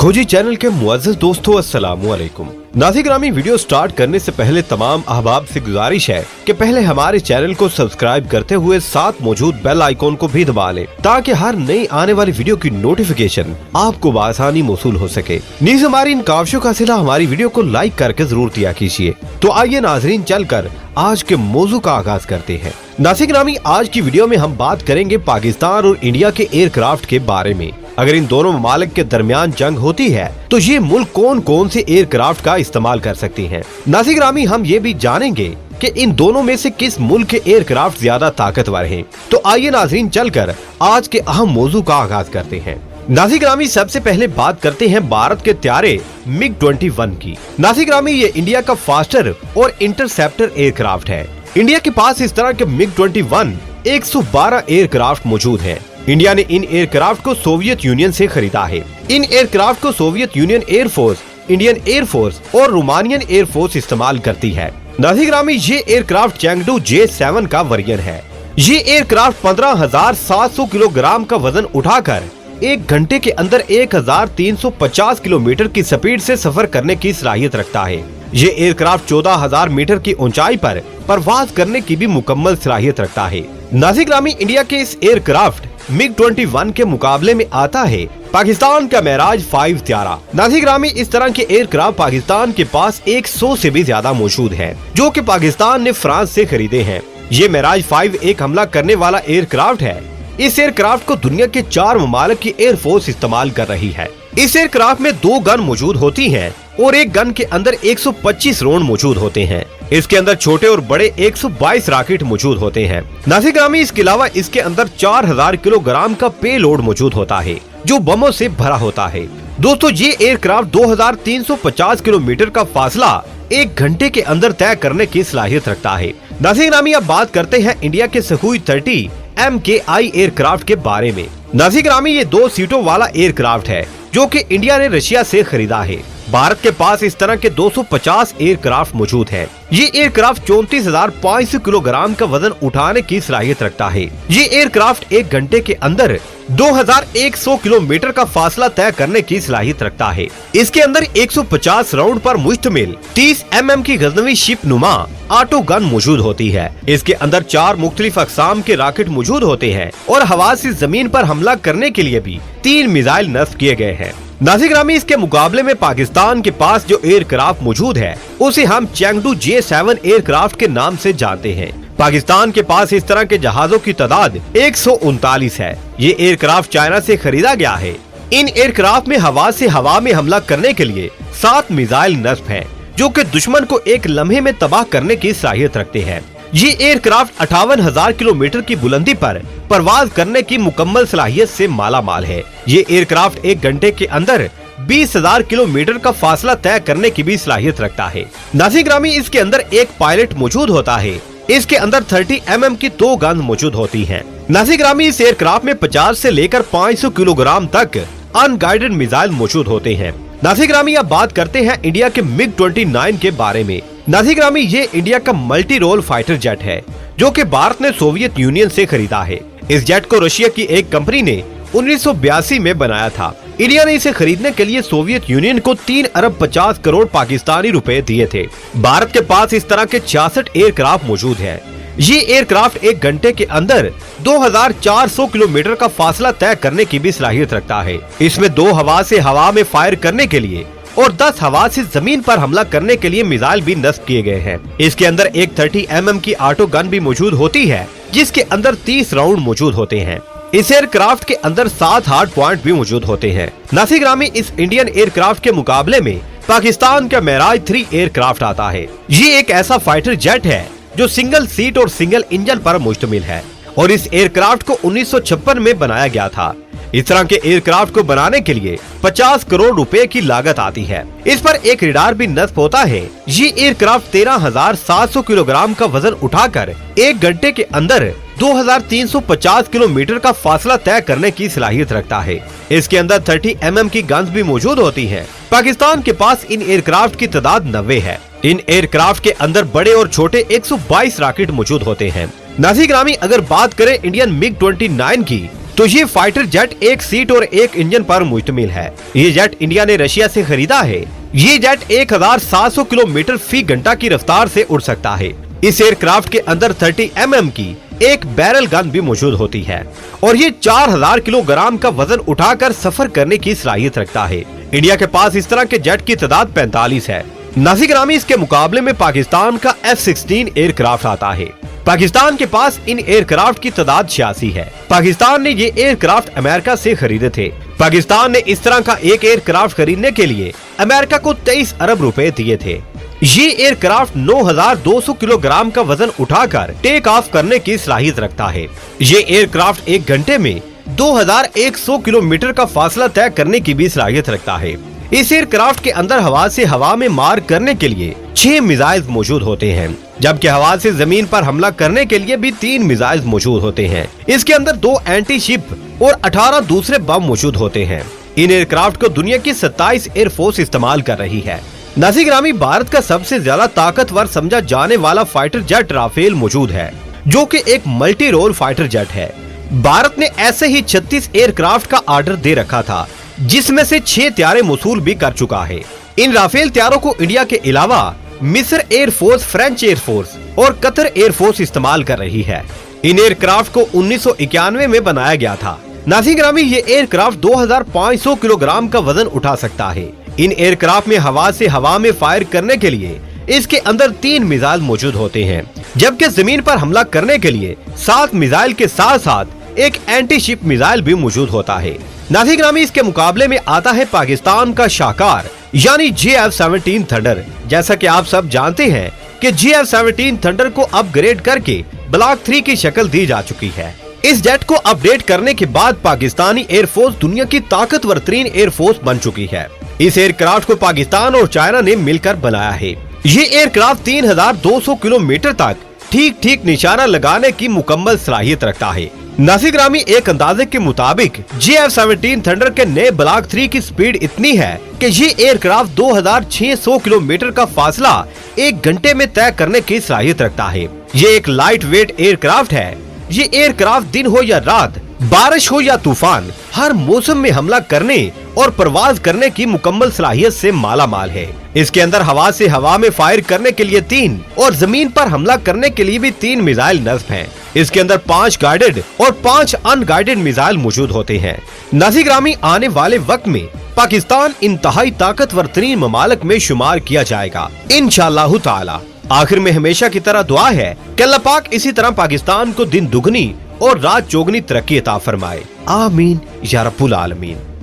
खोजी चैनल के मुअज़्ज़िज़ दोस्तों, अस्सलामु अलैकुम। नाज़िर-ए-ग्रामी, वीडियो स्टार्ट करने से पहले तमाम अहबाब से गुजारिश है कि पहले हमारे चैनल को सब्सक्राइब करते हुए साथ मौजूद बेल आइकॉन को भी दबा लें ताकि हर नई आने वाली वीडियो की नोटिफिकेशन आपको बआसानी मौसूल हो सके। नीज़ हमारी इन काविशों का सिला हमारी वीडियो को लाइक करके जरूर दिया कीजिए। तो आइए नाज़रीन, चलकर आज के मौजू का आगाज करते हैं। नाज़िर-ए-ग्रामी, आज की वीडियो में हम बात करेंगे पाकिस्तान और इंडिया के एयरक्राफ्ट के बारे में। अगर इन दोनों ममालिक के दरमियान जंग होती है तो ये मुल्क कौन कौन से एयरक्राफ्ट का इस्तेमाल कर सकती हैं। नाज़िर-ए-ग्रामी, हम ये भी जानेंगे कि इन दोनों में से किस मुल्क के एयरक्राफ्ट ज्यादा ताकतवर हैं। तो आइए नाज़रीन, चलकर आज के अहम मौजू का आगाज करते हैं। नाज़िर-ए-ग्रामी, सबसे पहले बात करते हैं भारत के त्यारे MiG-21 की। नाज़िर-ए-ग्रामी, ये इंडिया का फास्टर और इंटरसेप्टर एयरक्राफ्ट है। इंडिया के पास इस तरह के MiG-21 112 एयरक्राफ्ट मौजूद हैं। इंडिया ने इन एयरक्राफ्ट को सोवियत यूनियन से खरीदा है। इन एयरक्राफ्ट को Soviet union air force, Indian air force और रोमानियन एयरफोर्स इस्तेमाल करती है। नाज़िर-ए-ग्रामी, ये एयरक्राफ्ट चैंगडू J7 का वेरिएंट है। ये एयरक्राफ्ट 15,700 किलोग्राम का वजन उठाकर एक घंटे के अंदर 1,350 किलोमीटर की स्पीड से सफर करने की सलाहियत रखता है। ये एयरक्राफ्ट 14,000 मीटर की ऊंचाई पर परवाज करने की भी मुकम्मल सलाहियत रखता है। नाज़िर-ए-ग्रामी, इंडिया के इस एयरक्राफ्ट MiG-21 के मुकाबले में आता है पाकिस्तान का मेराज 5 त्यारा। नाज़िर-ए-ग्रामी, इस तरह के एयरक्राफ्ट पाकिस्तान के पास 100 से भी ज्यादा मौजूद हैं, जो कि पाकिस्तान ने फ्रांस से खरीदे हैं। ये मेराज 5 एक हमला करने वाला एयरक्राफ्ट है। इस एयरक्राफ्ट को दुनिया के 4 ममालिक की एयरफोर्स इस्तेमाल कर रही है। इस एयरक्राफ्ट में 2 गन मौजूद होती हैं और एक गन के अंदर 125 राउंड मौजूद होते हैं। इसके अंदर छोटे और बड़े 122 रॉकेट मौजूद होते हैं। नाज़िर-ए-ग्रामी, इसके अलावा इसके अंदर 4000 किलोग्राम का पे लोड मौजूद होता है, जो बमों से भरा होता है। दोस्तों, ये एयरक्राफ्ट 2350 किलोमीटर का फासला एक घंटे के अंदर तय करने की सलाहियत रखता है। नाज़िर-ए-ग्रामी, अब बात करते हैं इंडिया के सुखोई 30 MKI एयरक्राफ्ट के बारे में। नाज़िर-ए-ग्रामी, ये 2 सीटों वाला एयरक्राफ्ट है जो कि इंडिया ने रशिया से खरीदा है। भारत के पास इस तरह के 250 एयरक्राफ्ट मौजूद हैं। ये एयरक्राफ्ट 34,500 किलोग्राम का वजन उठाने की सलाहियत रखता है। ये एयरक्राफ्ट एक घंटे के अंदर 2100 किलोमीटर का फासला तय करने की सलाहियत रखता है। इसके अंदर 150 राउंड पर मुश्तमिल 30 mm की गजनवी शिप नुमा ऑटो गन मौजूद होती है। इसके अंदर 4 मुख्तलिफ अक़साम के रॉकेट मौजूद होते हैं और हवा से जमीन पर हमला करने के लिए भी 3 मिसाइल नस्ब किए गए हैं। नाज़िर-ए-ग्रामी, इसके मुकाबले में पाकिस्तान के पास जो एयरक्राफ्ट मौजूद है उसे हम चैंगडू J7 एयरक्राफ्ट के नाम से जानते हैं। पाकिस्तान के पास इस तरह के जहाजों की तादाद 139 है। ये एयरक्राफ्ट चाइना से खरीदा गया है। इन एयरक्राफ्ट में हवा से हवा में हमला करने के लिए 7 मिसाइल नस्ब हैं, जो कि दुश्मन को एक लम्हे में तबाह करने की सलाहियत रखते हैं। ये एयरक्राफ्ट 58,000 किलोमीटर की बुलंदी पर परवाज करने की मुकम्मल सलाहियत से माला माल है। ये एयरक्राफ्ट एक घंटे के अंदर 20,000 किलोमीटर का फासला तय करने की भी सलाहियत रखता है। नाज़िर-ए-ग्रामी, इसके अंदर एक पायलट मौजूद होता है। इसके अंदर 30 mm की 2 गन मौजूद होती हैं। नाज़िर-ए-ग्रामी, इस एयरक्राफ्ट में 50 से लेकर 500 किलोग्राम तक अनगाइडेड मिसाइल मौजूद होते हैं। नाज़िर-ए-ग्रामी, अब बात करते हैं इंडिया के MiG-29 के बारे में। नाज़िर-ए-ग्रामी, ये इंडिया का मल्टी रोल फाइटर जेट है, जो कि भारत ने सोवियत यूनियन से खरीदा है। इस जेट को रशिया की एक कंपनी ने 1982 में बनाया था। इंडिया ने इसे खरीदने के लिए सोवियत यूनियन को 3 अरब 50 करोड़ पाकिस्तानी रुपए दिए थे। भारत के पास इस तरह के 66 एयरक्राफ्ट मौजूद हैं। ये एयरक्राफ्ट एक घंटे के अंदर 2400 किलोमीटर का फासला तय करने की भी सलाहियत रखता है। इसमें 2 हवा से हवा में फायर करने के लिए और 10 हवा से जमीन पर हमला करने के लिए मिसाइल भी नस्ब किए गए हैं। इसके अंदर एक 30 mm की ऑटो गन भी मौजूद होती है, जिसके अंदर 30 राउंड मौजूद होते हैं। इस एयरक्राफ्ट के अंदर 7 हार्ड पॉइंट भी मौजूद होते हैं। नाज़िर-ए-ग्रामी, इस इंडियन एयरक्राफ्ट के मुकाबले में पाकिस्तान का मेराज 3 एयरक्राफ्ट आता है। ये एक ऐसा फाइटर जेट है जो सिंगल सीट और सिंगल इंजन पर मुश्तमिल है और इस एयरक्राफ्ट को 1956 में बनाया गया था। इस तरह के एयरक्राफ्ट को बनाने के लिए 50 करोड़ रुपए की लागत आती है। इस पर एक रडार भी नस्ब होता है। ये एयरक्राफ्ट 13,700 किलोग्राम का वजन उठाकर एक घंटे के अंदर 2350 किलोमीटर का फासला तय करने की सलाहियत रखता है। इसके अंदर 30 mm की गन्स भी मौजूद होती हैं। पाकिस्तान के पास इन एयरक्राफ्ट की तादाद 90 है। इन एयरक्राफ्ट के अंदर बड़े और छोटे 122 रॉकेट मौजूद होते हैं। नाज़िर-ए-ग्रामी, अगर बात करें इंडियन MiG-29 की, तो ये फाइटर जेट एक सीट और एक इंजन पर मुश्तमिल है। ये जेट इंडिया ने रशिया से खरीदा है। ये जेट 1700 किलोमीटर फी घंटा की रफ्तार से उड़ सकता है। इस एयरक्राफ्ट के अंदर 30 mm की एक बैरल गन भी मौजूद होती है और ये 4000 किलोग्राम का वजन उठाकर सफर करने की सलाहियत रखता है। इंडिया के पास इस तरह के जेट की तादाद 45 है। नाज़िर ग्रामी, इसके मुकाबले में पाकिस्तान का F-16 एयरक्राफ्ट आता है। पाकिस्तान के पास इन एयरक्राफ्ट की तादाद 86 है। पाकिस्तान ने ये एयरक्राफ्ट अमेरिका से खरीदे थे। पाकिस्तान ने इस तरह का एक एयरक्राफ्ट खरीदने के लिए अमेरिका को 23 अरब रुपए दिए थे। ये एयरक्राफ्ट 9200 किलोग्राम का वजन उठाकर टेक ऑफ करने की सलाहियत रखता है। ये एयरक्राफ्ट एक घंटे में 2100 किलोमीटर का फासला तय करने की भी सलाहियत रखता है। इस एयरक्राफ्ट के अंदर हवा से हवा में मार करने के लिए 6 मिसाइल मौजूद होते हैं, जबकि हवा से जमीन पर हमला करने के लिए भी 3 मिसाइल मौजूद होते हैं। इसके अंदर 2 एंटी शिप और 18 दूसरे बम मौजूद होते हैं। इन एयरक्राफ्ट को दुनिया की 27 एयरफोर्स इस्तेमाल कर रही है। नाज़िर ग्रामी, भारत का सबसे ज्यादा ताकतवर समझा जाने वाला फाइटर जेट राफेल मौजूद है, जो कि एक मल्टी रोल फाइटर जेट है। भारत ने ऐसे ही 36 एयरक्राफ्ट का ऑर्डर दे रखा था, जिसमें से 6 तैयारे मौसूल भी कर चुका है। इन राफेल तैयारों को इंडिया के अलावा मिस्र एयरफोर्स, फ्रेंच एयरफोर्स और कतर एयरफोर्स इस्तेमाल कर रही है। इन एयरक्राफ्ट को 1991 में बनाया गया था। नाज़िर ग्रामी, ये एयरक्राफ्ट 2500 किलोग्राम का वजन उठा सकता है। इन एयरक्राफ्ट में हवा से हवा में फायर करने के लिए इसके अंदर 3 मिसाइल मौजूद होते हैं, जबकि जमीन पर हमला करने के लिए 7 मिसाइल के साथ साथ एक एंटी शिप मिसाइल भी मौजूद होता है। नाज़िर ग्रामी, इसके मुकाबले में आता है पाकिस्तान का शाहकार यानी JF-17 थंडर। जैसा कि आप सब जानते हैं कि JF-17 थंडर को अपग्रेड करके ब्लॉक 3 की शक्ल दी जा चुकी है। इस जेट को अपडेट करने के बाद पाकिस्तानी एयरफोर्स दुनिया की ताकतवर तरीन एयरफोर्स बन चुकी है। इस एयरक्राफ्ट को पाकिस्तान और चाइना ने मिलकर बनाया है। ये एयरक्राफ्ट 3200 किलोमीटर तक ठीक ठीक निशाना लगाने की मुकम्मल सलाहियत रखता है। नाज़िर ग्रामी, एक अंदाजे के मुताबिक JF-17 थंडर के नए ब्लॉक 3 की स्पीड इतनी है कि ये एयरक्राफ्ट 2600 किलोमीटर का फासला एक घंटे में तय करने की सलाहियत रखता है। ये एक लाइट वेट एयरक्राफ्ट है। ये एयरक्राफ्ट दिन हो या रात, बारिश हो या तूफान, हर मौसम में हमला करने और परवाज करने की मुकम्मल सलाहियत से माला माल है। इसके अंदर हवा से हवा में फायर करने के लिए 3 और जमीन पर हमला करने के लिए भी 3 मिसाइल नस्ब हैं। इसके अंदर 5 गाइडेड और 5 अनगाइडेड मिसाइल मौजूद होते हैं। नाज़िर ग्रामी, आने वाले वक्त में पाकिस्तान इंतहाई ताकतवर तरीन ममालिक में शुमार किया जाएगा इंशाअल्लाह ताला। आखिर में हमेशा की तरह दुआ है कि अल्लाह पाक इसी तरह पाकिस्तान को दिन दुगनी और रात चौगनी तरक्की अता फरमाए। आमीन या रब्बुल आलमीन।